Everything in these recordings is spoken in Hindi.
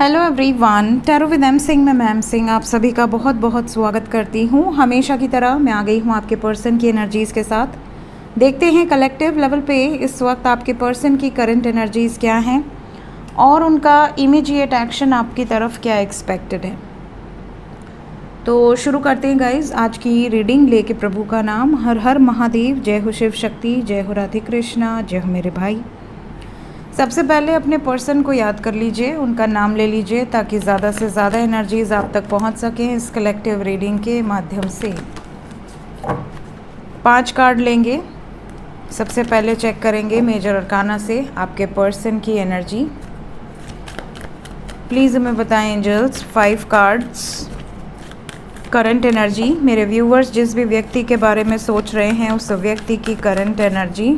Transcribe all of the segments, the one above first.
Hello everyone, tarot with M Singh में मैम सिंह आप सभी का बहुत बहुत स्वागत करती हूँ। हमेशा की तरह मैं आ गई हूँ आपके पर्सन की एनर्जीज़ के साथ। देखते हैं कलेक्टिव लेवल पे इस वक्त आपके पर्सन की करंट एनर्जीज़ क्या हैं और उनका इमीडिएट एक्शन आपकी तरफ क्या एक्सपेक्टेड है। तो शुरू करते हैं गाइज आज की रीडिंग लेके। प्रभु का नाम हर हर महादेव, जय हो शिव शक्ति, जय हो राधे कृष्णा, जय हो मेरे भाई। सबसे पहले अपने पर्सन को याद कर लीजिए, उनका नाम ले लीजिए ताकि ज़्यादा से ज़्यादा एनर्जीज़ आप तक पहुंच सकें इस कलेक्टिव रीडिंग के माध्यम से। 5 कार्ड लेंगे। सबसे पहले चेक करेंगे मेजर अरकाना से आपके पर्सन की एनर्जी। प्लीज़ हमें बताएं एंजल्स। 5 cards current energy. मेरे व्यूवर्स जिस भी व्यक्ति के बारे में सोच रहे हैं उस व्यक्ति की current energy.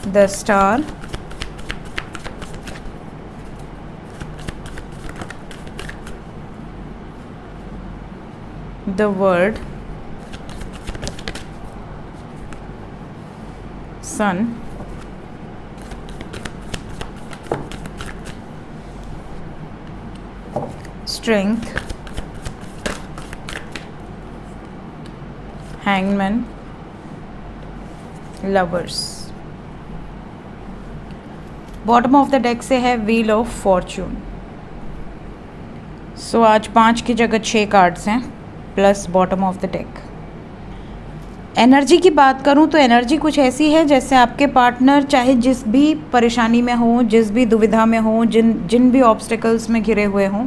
The Star, the Word, Sun, Strength, Hangman, Lovers। Bottom of the deck से है व्हील ऑफ फॉर्च्यून। सो आज 5 की जगह 6 कार्ड्स हैं plus bottom of the deck. Energy की बात करूं तो एनर्जी कुछ ऐसी है जैसे आपके पार्टनर चाहे जिस भी परेशानी में हो, जिस भी दुविधा में हो, जिन भी ऑब्स्टिकल्स में घिरे हुए हों,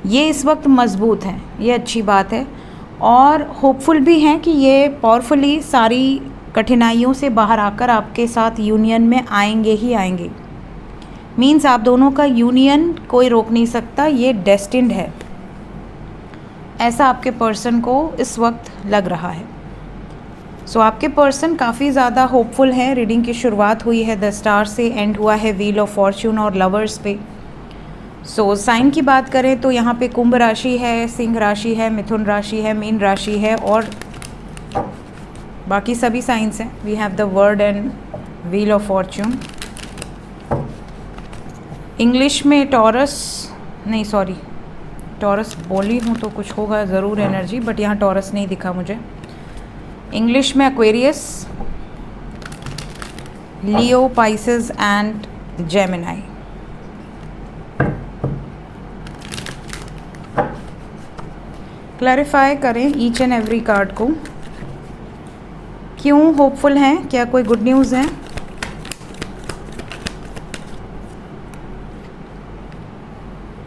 ये इस वक्त मजबूत हैं। ये अच्छी बात है और होपफुल भी हैं कि ये पावरफुली सारी कठिनाइयों से बाहर आकर आपके साथ यूनियन में आएंगे ही आएंगे। मीन्स आप दोनों का यूनियन कोई रोक नहीं सकता, ये डेस्टिन्ड है, ऐसा आपके पर्सन को इस वक्त लग रहा है। सो आपके पर्सन काफ़ी ज़्यादा होपफुल है। रीडिंग की शुरुआत हुई है द स्टार से, एंड हुआ है व्हील ऑफ फॉर्च्यून और लवर्स पे। सो साइन की बात करें तो यहाँ पे कुंभ राशि है, सिंह राशि है, मिथुन राशि है, मीन राशि है और बाकी सभी साइंस हैं। We have the word and wheel of fortune. English में टॉरस, नहीं सॉरी, टॉरस बोली हूँ तो कुछ होगा ज़रूर एनर्जी, बट यहाँ टॉरस नहीं दिखा मुझे। इंग्लिश में Aquarius, Leo, Pisces and Gemini. Clarify करें ईच एंड एवरी कार्ड को। क्यों होपफुल हैं? क्या कोई गुड न्यूज़ है?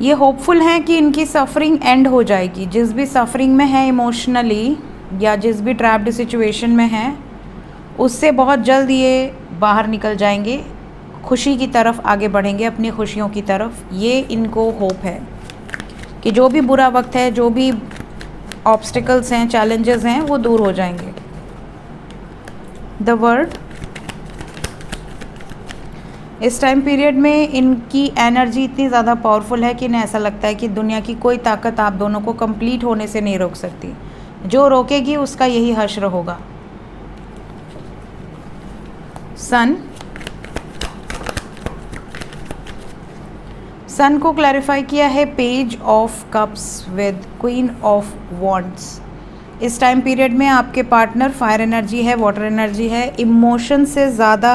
ये होपफुल हैं कि इनकी सफरिंग एंड हो जाएगी। जिस भी सफरिंग में है इमोशनली या जिस भी ट्रैप्ड सिचुएशन में है उससे बहुत जल्द ये बाहर निकल जाएंगे, खुशी की तरफ आगे बढ़ेंगे, अपनी खुशियों की तरफ। ये इनको होप है कि जो भी बुरा वक्त है, जो भी ऑब्स्टिकल्स हैं, चैलेंजेस हैं, वो दूर हो जाएंगे। द वर्ड, इस टाइम पीरियड में इनकी एनर्जी इतनी ज़्यादा पावरफुल है कि इन्हें ऐसा लगता है कि दुनिया की कोई ताकत आप दोनों को कंप्लीट होने से नहीं रोक सकती। जो रोकेगी उसका यही हश्र होगा। सन, सन को क्लैरिफाई किया है page of cups with queen of wands. इस टाइम पीरियड में आपके पार्टनर फायर एनर्जी है, वाटर एनर्जी है, इमोशन से ज़्यादा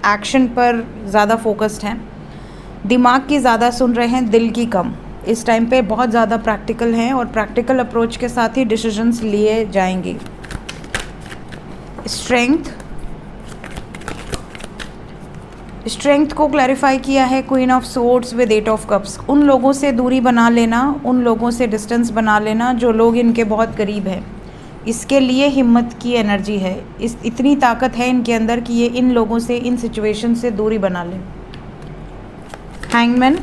एक्शन पर ज़्यादा फोकस्ड हैं, दिमाग की ज़्यादा सुन रहे हैं, दिल की कम। इस टाइम पे बहुत ज़्यादा प्रैक्टिकल हैं और प्रैक्टिकल अप्रोच के साथ ही डिसीजंस लिए जाएंगे। स्ट्रेंथ, स्ट्रेंथ को क्लैरिफाई किया है queen of swords with 8 of cups. उन लोगों से दूरी बना लेना, उन लोगों से डिस्टेंस बना लेना जो लोग इनके बहुत करीब हैं, इसके लिए हिम्मत की एनर्जी है। इतनी ताकत है इनके अंदर कि ये इन लोगों से, इन सिचुएशन से दूरी बना लें। हैंगमैन,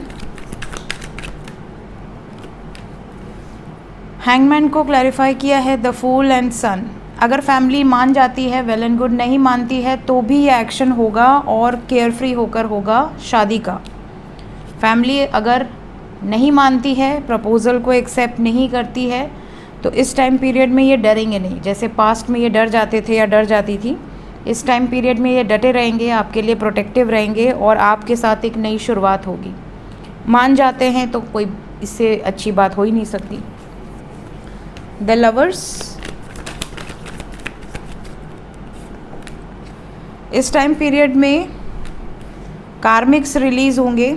हैंगमैन को क्लैरिफाई किया है द फूल एंड सन। अगर फैमिली मान जाती है वेल एंड गुड, नहीं मानती है तो भी ये एक्शन होगा और केयर फ्री होकर होगा शादी का। फैमिली अगर नहीं मानती है, प्रपोज़ल को एक्सेप्ट नहीं करती है, तो इस टाइम पीरियड में ये डरेंगे नहीं। जैसे पास्ट में ये डर जाते थे या डर जाती थी, इस टाइम पीरियड में ये डटे रहेंगे, आपके लिए प्रोटेक्टिव रहेंगे और आपके साथ एक नई शुरुआत होगी। मान जाते हैं तो कोई इससे अच्छी बात हो ही नहीं सकती। द लवर्स, इस टाइम पीरियड में कार्मिक्स रिलीज़ होंगे,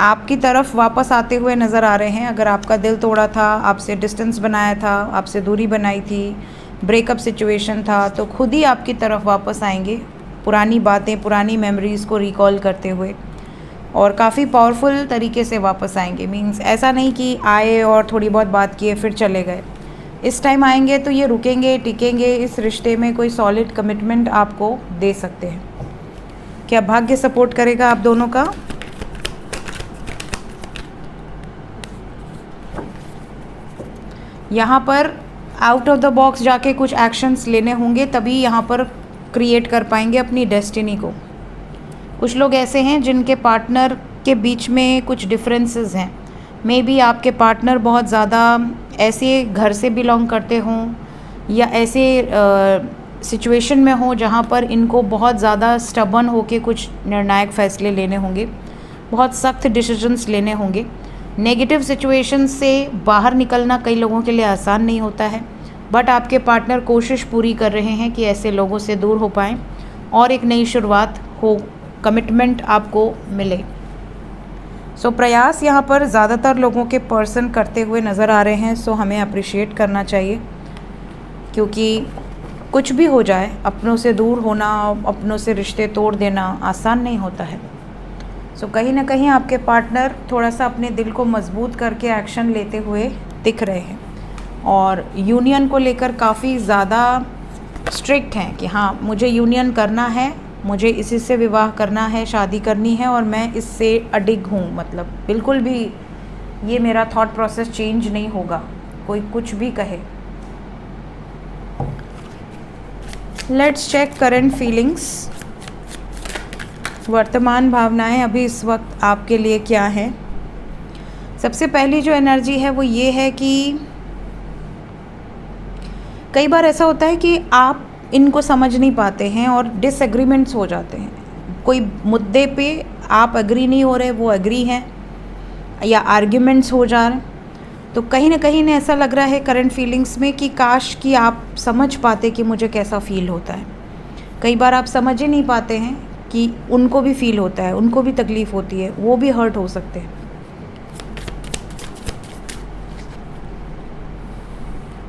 आपकी तरफ वापस आते हुए नज़र आ रहे हैं। अगर आपका दिल तोड़ा था, आपसे डिस्टेंस बनाया था, आपसे दूरी बनाई थी, ब्रेकअप सिचुएशन था, तो खुद ही आपकी तरफ वापस आएंगे, पुरानी बातें, पुरानी मेमोरीज़ को रिकॉल करते हुए, और काफ़ी पावरफुल तरीके से वापस आएंगे। मींस ऐसा नहीं कि आए और थोड़ी बहुत बात किए फिर चले गए। इस टाइम आएंगे तो ये रुकेंगे, टिकेंगे, इस रिश्ते में कोई सॉलिड कमिटमेंट आपको दे सकते हैं। क्या भाग्य सपोर्ट करेगा आप दोनों का? यहाँ पर आउट ऑफ द बॉक्स जाके कुछ एक्शंस लेने होंगे, तभी यहाँ पर क्रिएट कर पाएंगे अपनी डेस्टिनी को। कुछ लोग ऐसे हैं जिनके पार्टनर के बीच में कुछ डिफरेंसेस हैं। मे बी आपके पार्टनर बहुत ज़्यादा ऐसे घर से बिलोंग करते हों या ऐसे सिचुएशन में हो जहाँ पर इनको बहुत ज़्यादा स्टबर्न होके कुछ निर्णायक फ़ैसले लेने होंगे, बहुत सख्त डिसीजंस लेने होंगे। नेगेटिव सिचुएशन से बाहर निकलना कई लोगों के लिए आसान नहीं होता है, बट आपके पार्टनर कोशिश पूरी कर रहे हैं कि ऐसे लोगों से दूर हो पाएँ और एक नई शुरुआत हो, कमिटमेंट आपको मिले। सो प्रयास यहाँ पर ज़्यादातर लोगों के पर्सन करते हुए नज़र आ रहे हैं। सो हमें अप्रिशिएट करना चाहिए, क्योंकि कुछ भी हो जाए, अपनों से दूर होना, अपनों से रिश्ते तोड़ देना आसान नहीं होता है। सो कहीं ना कहीं आपके पार्टनर थोड़ा सा अपने दिल को मजबूत करके एक्शन लेते हुए दिख रहे हैं और यूनियन को लेकर काफ़ी ज़्यादा स्ट्रिक्ट हैं कि हाँ, मुझे यूनियन करना है, मुझे इसी से विवाह करना है, शादी करनी है और मैं इससे अडिग हूँ। मतलब बिल्कुल भी ये मेरा थॉट प्रोसेस चेंज नहीं होगा, कोई कुछ भी कहे। Let's check current feelings. वर्तमान भावनाएं अभी इस वक्त आपके लिए क्या है। सबसे पहली जो एनर्जी है वो ये है कि कई बार ऐसा होता है कि आप इनको समझ नहीं पाते हैं और डिसएग्रीमेंट्स हो जाते हैं। कोई मुद्दे पे आप एग्री नहीं हो रहे, वो एग्री हैं, या आर्ग्यूमेंट्स हो जा रहे हैं। तो कहीं ना कहीं ने ऐसा लग रहा है करंट फीलिंग्स में कि काश कि आप समझ पाते कि मुझे कैसा फ़ील होता है। कई बार आप समझ ही नहीं पाते हैं कि उनको भी फील होता है, उनको भी तकलीफ़ होती है, वो भी हर्ट हो सकते हैं।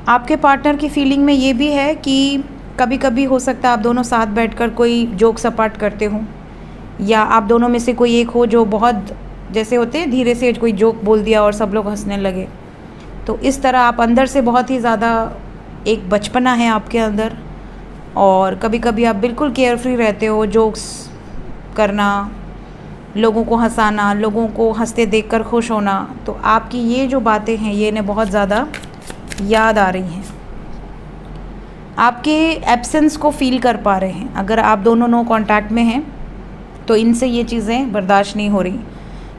आपके पार्टनर की फीलिंग में ये भी है कि कभी कभी हो सकता है आप दोनों साथ बैठकर कोई जोक सपाट करते हो, या आप दोनों में से कोई एक हो जो बहुत, जैसे होते हैं धीरे से कोई जोक बोल दिया और सब लोग हंसने लगे। तो इस तरह आप अंदर से बहुत ही ज़्यादा, एक बचपना है आपके अंदर, और कभी कभी आप बिल्कुल केयरफ्री रहते हो, जोक्स करना, लोगों को हंसाना, लोगों को हंसते देखकर खुश होना। तो आपकी ये जो बातें हैं ये इन्हें बहुत ज़्यादा याद आ रही हैं, आपके एब्सेंस को फील कर पा रहे हैं। अगर आप दोनों नो कांटेक्ट में हैं तो इनसे ये चीज़ें बर्दाश्त नहीं हो रही।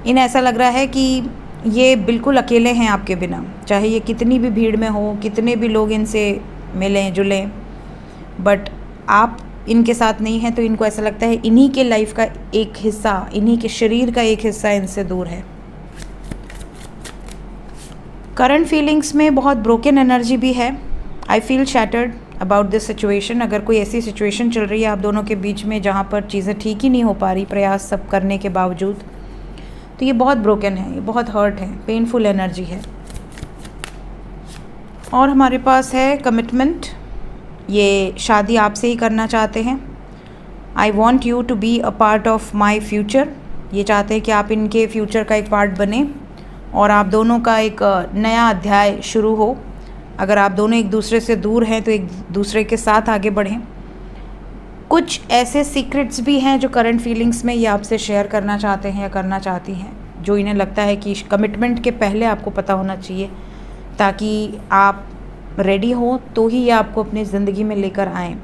इन्हें ऐसा लग रहा है कि ये बिल्कुल अकेले हैं आपके बिना, चाहे ये कितनी भी भीड़ में हो, कितने भी लोग इनसे मिलें जुलें, बट आप इनके साथ नहीं हैं। तो इनको ऐसा लगता है इन्हीं के लाइफ का एक हिस्सा, इन्हीं के शरीर का एक हिस्सा इनसे दूर है। करंट फीलिंग्स में बहुत ब्रोकन एनर्जी भी है। I feel shattered about this situation. अगर कोई ऐसी सिचुएशन चल रही है आप दोनों के बीच में जहाँ पर चीज़ें ठीक ही नहीं हो पा रही, प्रयास सब करने के बावजूद, तो ये बहुत ब्रोकन है, ये बहुत हर्ट है, पेनफुल एनर्जी है। और हमारे पास है कमिटमेंट। ये शादी आपसे ही करना चाहते हैं। I want you to be a part of my future. ये चाहते हैं कि आप इनके फ्यूचर का एक पार्ट बने और आप दोनों का एक नया अध्याय शुरू हो। अगर आप दोनों एक दूसरे से दूर हैं तो एक दूसरे के साथ आगे बढ़ें। कुछ ऐसे सीक्रेट्स भी हैं जो करंट फीलिंग्स में ये आपसे शेयर करना चाहते हैं या करना चाहती हैं, जो इन्हें लगता है कि कमिटमेंट के पहले आपको पता होना चाहिए, ताकि आप रेडी हो तो ही ये आपको अपनी ज़िंदगी में लेकर आएँ।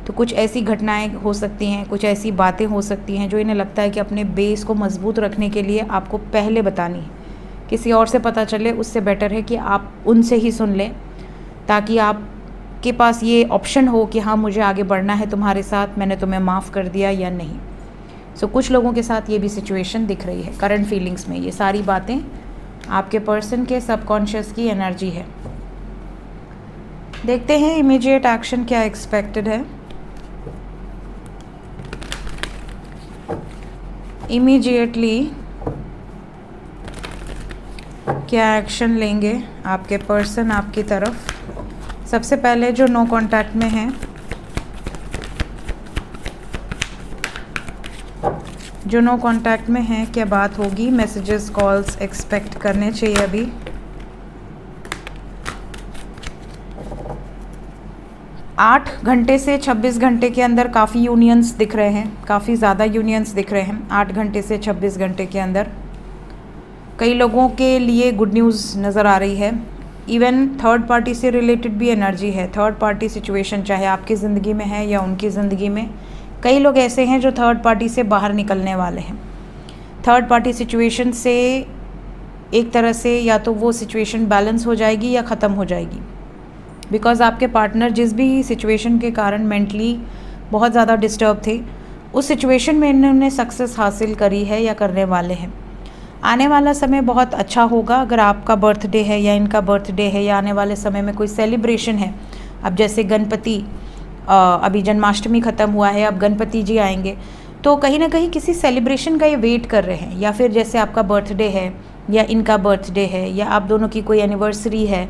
तो कुछ ऐसी घटनाएं हो सकती हैं, कुछ ऐसी बातें हो सकती हैं जो इन्हें लगता है कि अपने बेस को मजबूत रखने के लिए आपको पहले बतानी है। किसी और से पता चले उससे बेटर है कि आप उनसे ही सुन लें, ताकि आप आपके पास ये ऑप्शन हो कि हाँ मुझे आगे बढ़ना है तुम्हारे साथ, मैंने तुम्हें माफ़ कर दिया या नहीं। सो कुछ लोगों के साथ ये भी सिचुएशन दिख रही है करंट फीलिंग्स में। ये सारी बातें आपके पर्सन के सबकॉन्शियस की एनर्जी है। देखते हैं इमीडिएट एक्शन क्या एक्सपेक्टेड है। इमीडिएटली क्या एक्शन लेंगे आपके पर्सन आपकी तरफ। सबसे पहले जो नो कांटेक्ट में है, जो नो कांटेक्ट में है, क्या बात होगी, मैसेजेस कॉल्स एक्सपेक्ट करने चाहिए अभी। आठ घंटे से 26 घंटे के अंदर काफ़ी यूनियंस दिख रहे हैं, काफ़ी ज़्यादा यूनियंस दिख रहे हैं 8 घंटे से 26 घंटे के अंदर। कई लोगों के लिए गुड न्यूज़ नज़र आ रही है। इवन थर्ड पार्टी से रिलेटेड भी एनर्जी है। थर्ड पार्टी सिचुएशन चाहे आपकी ज़िंदगी में है या उनकी ज़िंदगी में, कई लोग ऐसे हैं जो थर्ड पार्टी से बाहर निकलने वाले हैं। थर्ड पार्टी सिचुएशन से एक तरह से या तो वो सिचुएशन बैलेंस हो जाएगी या ख़त्म हो जाएगी, बिकॉज़ आपके पार्टनर जिस भी सिचुएशन के कारण मेंटली बहुत ज़्यादा डिस्टर्ब थे, उस सिचुएशन में इन्होंने सक्सेस हासिल करी है या करने वाले हैं। आने वाला समय बहुत अच्छा होगा। अगर आपका बर्थडे है या इनका बर्थडे है या आने वाले समय में कोई सेलिब्रेशन है, अब जैसे गणपति, अभी जन्माष्टमी ख़त्म हुआ है, अब गणपति जी आएंगे, तो कहीं ना कहीं किसी सेलिब्रेशन का ये वेट कर रहे हैं। या फिर जैसे आपका बर्थडे है या इनका बर्थडे है या आप दोनों की कोई एनिवर्सरी है,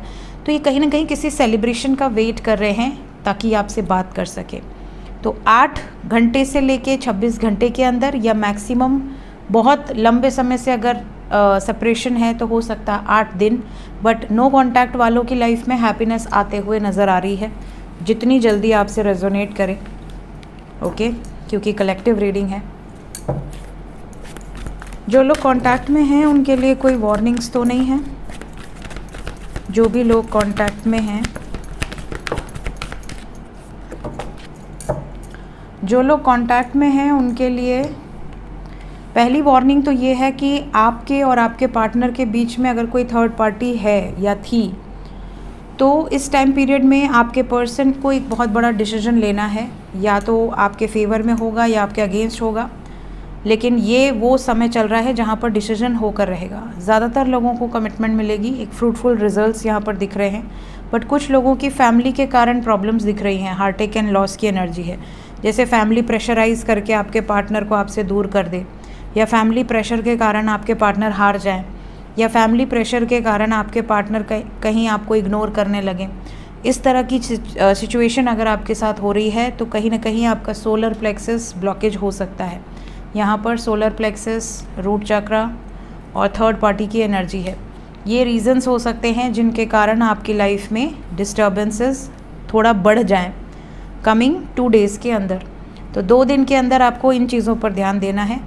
तो ये कहीं ना कहीं किसी सेलिब्रेशन का वेट कर रहे हैं ताकि आपसे बात कर सके। तो 8 घंटे से लेके 26 घंटे के अंदर या मैक्सिमम बहुत लंबे समय से अगर सेपरेशन है तो हो सकता है 8 दिन, बट नो कांटेक्ट वालों की लाइफ में हैप्पीनेस आते हुए नज़र आ रही है, जितनी जल्दी आपसे रेजोनेट करें। ओके, क्योंकि कलेक्टिव रीडिंग है। जो लोग कांटेक्ट में हैं उनके लिए कोई वार्निंग्स तो नहीं है। जो भी लोग कांटेक्ट में हैं, जो लोग कांटेक्ट में हैं उनके लिए पहली वार्निंग तो ये है कि आपके और आपके पार्टनर के बीच में अगर कोई थर्ड पार्टी है या थी, तो इस टाइम पीरियड में आपके पर्सन को एक बहुत बड़ा डिसीजन लेना है। या तो आपके फेवर में होगा या आपके अगेंस्ट होगा, लेकिन ये वो समय चल रहा है जहाँ पर डिसीजन होकर रहेगा। ज़्यादातर लोगों को कमिटमेंट मिलेगी, एक फ्रूटफुल रिजल्ट्स यहाँ पर दिख रहे हैं, बट कुछ लोगों की फैमिली के कारण प्रॉब्लम्स दिख रही हैं। हार्टटेक एंड लॉस की एनर्जी है, जैसे फैमिली प्रेशराइज करके आपके पार्टनर को आपसे दूर कर दे, या फैमिली प्रेशर के कारण आपके पार्टनर हार जाए, या फैमिली प्रेशर के कारण आपके पार्टनर कहीं आपको इग्नोर करने लगे। इस तरह की सिचुएशन अगर आपके साथ हो रही है तो कहीं ना कहीं आपका सोलर प्लेक्सस ब्लॉकेज हो सकता है। यहाँ पर सोलर प्लेक्सस, रूट चक्रा और थर्ड पार्टी की एनर्जी है। ये रीज़न्स हो सकते हैं जिनके कारण आपकी लाइफ में डिस्टर्बेंसेस थोड़ा बढ़ जाएं कमिंग 2 डेज़ के अंदर। तो 2 दिन के अंदर आपको इन चीज़ों पर ध्यान देना है।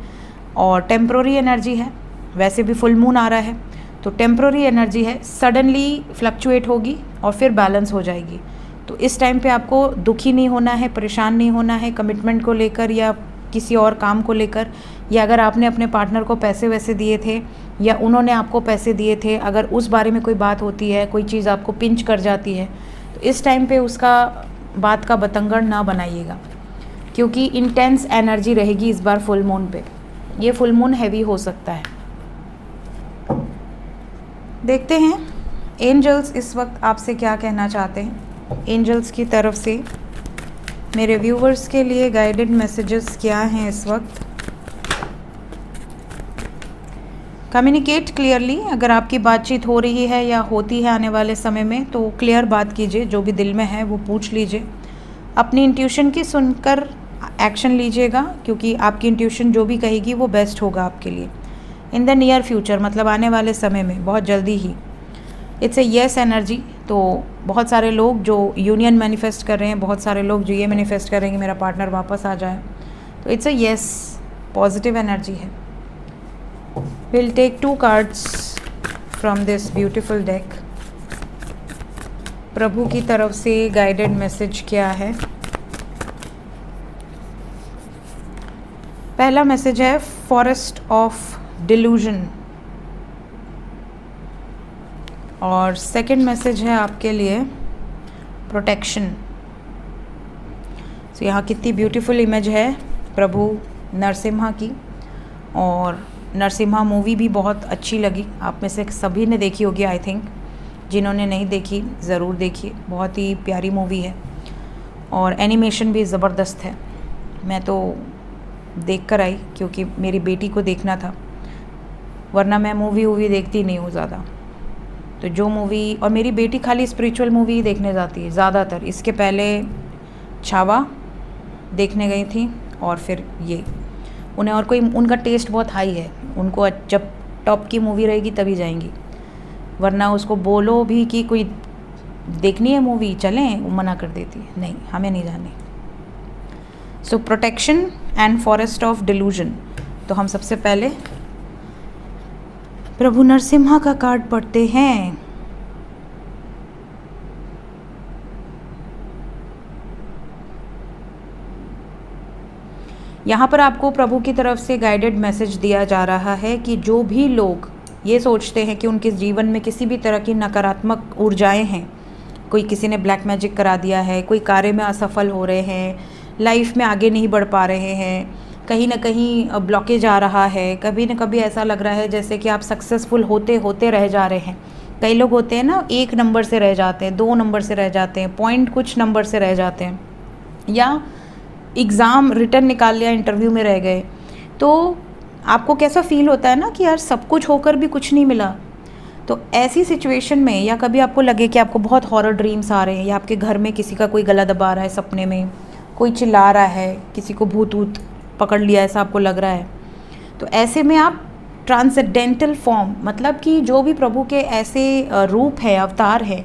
और टेम्प्रोरी एनर्जी है, वैसे भी फुल मून आ रहा है, तो टेम्प्रोरी एनर्जी है, सडनली फ्लक्चुएट होगी और फिर बैलेंस हो जाएगी। तो इस टाइम पे आपको दुखी नहीं होना है, परेशान नहीं होना है कमिटमेंट को लेकर या किसी और काम को लेकर, या अगर आपने अपने पार्टनर को पैसे वैसे दिए थे या उन्होंने आपको पैसे दिए थे, अगर उस बारे में कोई बात होती है, कोई चीज़ आपको पिंच कर जाती है, तो इस टाइम पे उसका बात का बतंगड़ ना बनाइएगा, क्योंकि इंटेंस एनर्जी रहेगी इस बार फुल मून पे। ये फुल मून हैवी हो सकता है। देखते हैं एंजल्स इस वक्त आपसे क्या कहना चाहते हैं। एंजल्स की तरफ से मेरे व्यूवर्स के लिए गाइडेड मैसेजेस क्या हैं इस वक्त। Communicate clearly. अगर आपकी बातचीत हो रही है या होती है आने वाले समय में, तो क्लियर बात कीजिए, जो भी दिल में है वो पूछ लीजिए। अपनी इंट्यूशन की सुनकर एक्शन लीजिएगा, क्योंकि आपकी इंट्यूशन जो भी कहेगी वो बेस्ट होगा आपके लिए इन द नियर फ्यूचर, मतलब आने वाले समय में बहुत जल्दी ही। It's a yes energy. तो बहुत सारे लोग जो यूनियन मैनिफेस्ट कर रहे हैं, बहुत सारे लोग जो ये मैनिफेस्ट कर रहे हैं कि मेरा पार्टनर वापस आ जाए, तो it's a yes, positive energy है। Will take 2 cards from this beautiful deck. प्रभु की तरफ से गाइडेड मैसेज क्या है। पहला मैसेज है फॉरेस्ट ऑफ डिल्यूजन, और सेकंड मैसेज है आपके लिए प्रोटेक्शन। तो यहाँ कितनी ब्यूटीफुल इमेज है प्रभु नरसिम्हा की। और नरसिम्हा मूवी भी बहुत अच्छी लगी, आप में से सभी ने देखी होगी आई थिंक। जिन्होंने नहीं देखी ज़रूर देखिए, बहुत ही प्यारी मूवी है और एनिमेशन भी ज़बरदस्त है। मैं तो देख कर आई क्योंकि मेरी बेटी को देखना था, वरना मैं मूवी देखती नहीं हूँ ज़्यादा। तो जो मूवी, और मेरी बेटी खाली स्पिरिचुअल मूवी ही देखने जाती है ज़्यादातर। इसके पहले छावा देखने गई थी और फिर ये, उन्हें और कोई, उनका टेस्ट बहुत हाई है, उनको जब टॉप की मूवी रहेगी तभी जाएंगी, वरना उसको बोलो भी कि कोई देखनी है मूवी चलें, वो मना कर देती है, नहीं हमें नहीं जानी। So protection and forest of delusion. तो हम सबसे पहले प्रभु नरसिम्हा का कार्ड पढ़ते हैं। यहाँ पर आपको प्रभु की तरफ से गाइडेड मैसेज दिया जा रहा है कि जो भी लोग ये सोचते हैं कि उनके जीवन में किसी भी तरह की नकारात्मक ऊर्जाएं हैं, कोई किसी ने ब्लैक मैजिक करा दिया है, कोई कार्य में असफल हो रहे हैं, लाइफ में आगे नहीं बढ़ पा रहे हैं, कहीं ना कहीं ब्लॉकेज आ रहा है, कभी ना कभी ऐसा लग रहा है जैसे कि आप सक्सेसफुल होते होते रह जा रहे हैं। कई लोग होते हैं ना, 1 नंबर से रह जाते हैं, 2 नंबर से रह जाते हैं, पॉइंट कुछ नंबर से रह जाते हैं, या एग्ज़ाम रिटर्न निकाल लिया, इंटरव्यू में रह गए। तो आपको कैसा फील होता है ना कि यार सब कुछ होकर भी कुछ नहीं मिला। तो ऐसी सिचुएशन में, या कभी आपको लगे कि आपको बहुत हॉरर ड्रीम्स आ रहे हैं, या आपके घर में किसी का कोई गला दबा रहा है, सपने में कोई चिल्ला रहा है, किसी को भूत ऊत पकड़ लिया ऐसा आपको लग रहा है, तो ऐसे में आप ट्रांसेंडेंटल फॉर्म, मतलब कि जो भी प्रभु के ऐसे रूप है, अवतार है,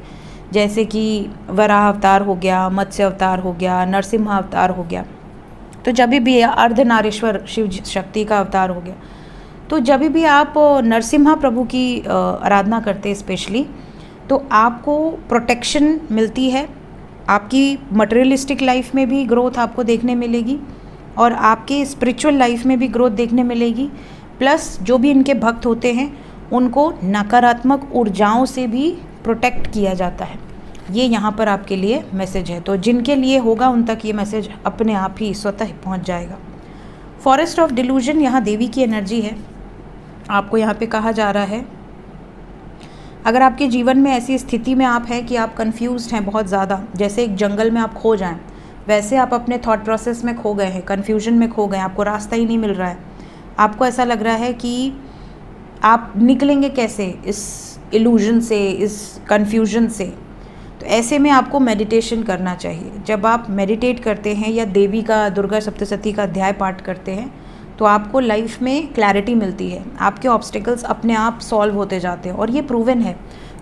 जैसे कि वराह अवतार हो गया, मत्स्य अवतार हो गया, नरसिम्हा अवतार हो गया, तो जब भी अर्धनारीश्वर शिव शक्ति का अवतार हो गया, तो जब भी आप नरसिम्हा प्रभु की आराधना करते हैं स्पेशली, तो आपको प्रोटेक्शन मिलती है, आपकी मटेरियलिस्टिक लाइफ में भी ग्रोथ आपको देखने मिलेगी और आपके स्पिरिचुअल लाइफ में भी ग्रोथ देखने मिलेगी। प्लस जो भी इनके भक्त होते हैं उनको नकारात्मक ऊर्जाओं से भी प्रोटेक्ट किया जाता है। ये यहाँ पर आपके लिए मैसेज है, तो जिनके लिए होगा उन तक ये मैसेज अपने आप ही स्वतः पहुँच जाएगा। फॉरेस्ट ऑफ डिल्यूजन, यहाँ देवी की एनर्जी है। आपको यहाँ पे कहा जा रहा है, अगर आपके जीवन में ऐसी स्थिति में आप हैं कि आप कंफ्यूज्ड हैं बहुत ज़्यादा, जैसे एक जंगल में आप खो जाएं, वैसे आप अपने थॉट प्रोसेस में खो गए हैं, कन्फ्यूजन में खो गए, आपको रास्ता ही नहीं मिल रहा है, आपको ऐसा लग रहा है कि आप निकलेंगे कैसे इस इल्यूजन से, इस कन्फ्यूजन से, तो ऐसे में आपको मेडिटेशन करना चाहिए। जब आप मेडिटेट करते हैं या देवी का, दुर्गा सप्तशती का अध्याय पाठ करते हैं, तो आपको लाइफ में क्लैरिटी मिलती है, आपके ऑब्स्टिकल्स अपने आप सॉल्व होते जाते हैं, और ये प्रूवन है।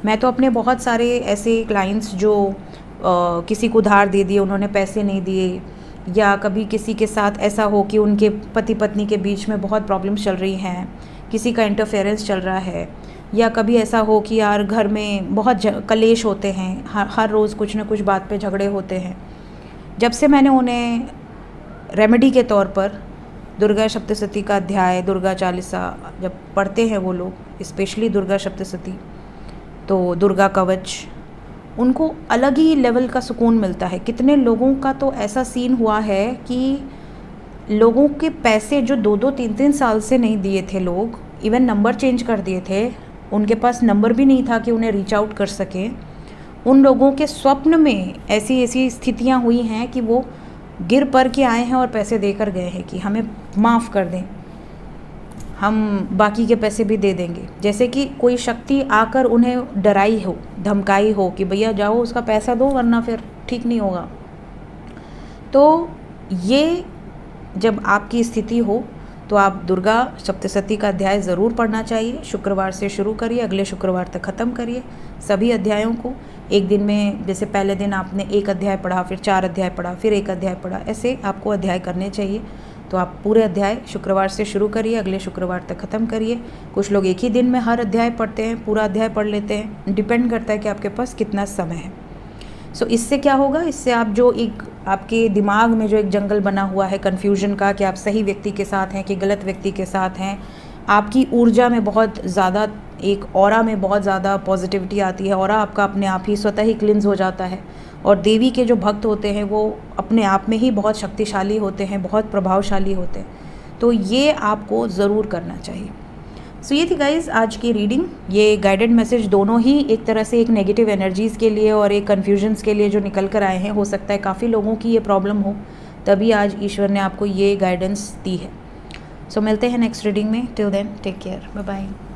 मैं तो अपने बहुत सारे ऐसे क्लाइंट्स जो किसी को उधार दे दिए, उन्होंने पैसे नहीं दिए, या कभी किसी के साथ ऐसा हो कि उनके पति पत्नी के बीच में बहुत प्रॉब्लम्स चल रही हैं, किसी का इंटरफेरेंस चल रहा है, या कभी ऐसा हो कि यार घर में बहुत कलेश होते हैं, हर रोज़ कुछ ना कुछ बात पे झगड़े होते हैं। जब से मैंने उन्हें रेमेडी के तौर पर दुर्गा सप्तशती का अध्याय, दुर्गा चालीसा जब पढ़ते हैं वो लोग, स्पेशली दुर्गा सप्तशती, तो दुर्गा कवच, उनको अलग ही लेवल का सुकून मिलता है। कितने लोगों का तो ऐसा सीन हुआ है कि लोगों के पैसे जो 2-2, 3-3 साल से नहीं दिए थे, लोग इवन नंबर चेंज कर दिए थे, उनके पास नंबर भी नहीं था कि उन्हें रीच आउट कर सकें, उन लोगों के स्वप्न में ऐसी ऐसी स्थितियां हुई हैं कि वो गिर पड़ के आए हैं और पैसे देकर गए हैं कि हमें माफ़ कर दें, हम बाकी के पैसे भी दे देंगे। जैसे कि कोई शक्ति आकर उन्हें डराई हो, धमकाई हो कि भैया जाओ उसका पैसा दो वरना फिर ठीक नहीं होगा। तो ये जब आपकी स्थिति हो तो आप दुर्गा सप्तशती का अध्याय ज़रूर पढ़ना चाहिए। शुक्रवार से शुरू करिए, अगले शुक्रवार तक ख़त्म करिए सभी अध्यायों को। एक दिन में जैसे पहले दिन आपने 1 अध्याय पढ़ा, फिर 4 अध्याय पढ़ा, फिर 1 अध्याय पढ़ा, ऐसे आपको अध्याय करने चाहिए। तो आप पूरे अध्याय शुक्रवार से शुरू करिए, अगले शुक्रवार तक ख़त्म करिए। कुछ लोग एक ही दिन में हर अध्याय पढ़ते हैं, पूरा अध्याय पढ़ लेते हैं, डिपेंड करता है कि आपके पास कितना समय है। सो इससे क्या होगा, इससे आप जो एक आपके दिमाग में जो एक जंगल बना हुआ है कन्फ्यूजन का कि आप सही व्यक्ति के साथ हैं कि गलत व्यक्ति के साथ हैं, आपकी ऊर्जा में बहुत ज़्यादा एक ऑरा में बहुत ज़्यादा पॉजिटिविटी आती है, ऑरा आपका अपने आप ही स्वतः ही क्लिन्स हो जाता है। और देवी के जो भक्त होते हैं वो अपने आप में ही बहुत शक्तिशाली होते हैं, बहुत प्रभावशाली होते हैं। तो ये आपको ज़रूर करना चाहिए। सो ये थी गाइज आज की रीडिंग। ये गाइडेड मैसेज दोनों ही एक तरह से एक नेगेटिव एनर्जीज़ के लिए और एक कन्फ्यूजन्स के लिए जो निकल कर आए हैं। हो सकता है काफ़ी लोगों की ये प्रॉब्लम हो, तभी आज ईश्वर ने आपको ये गाइडेंस दी है। सो मिलते हैं नेक्स्ट रीडिंग में। Till then take care, bye bye.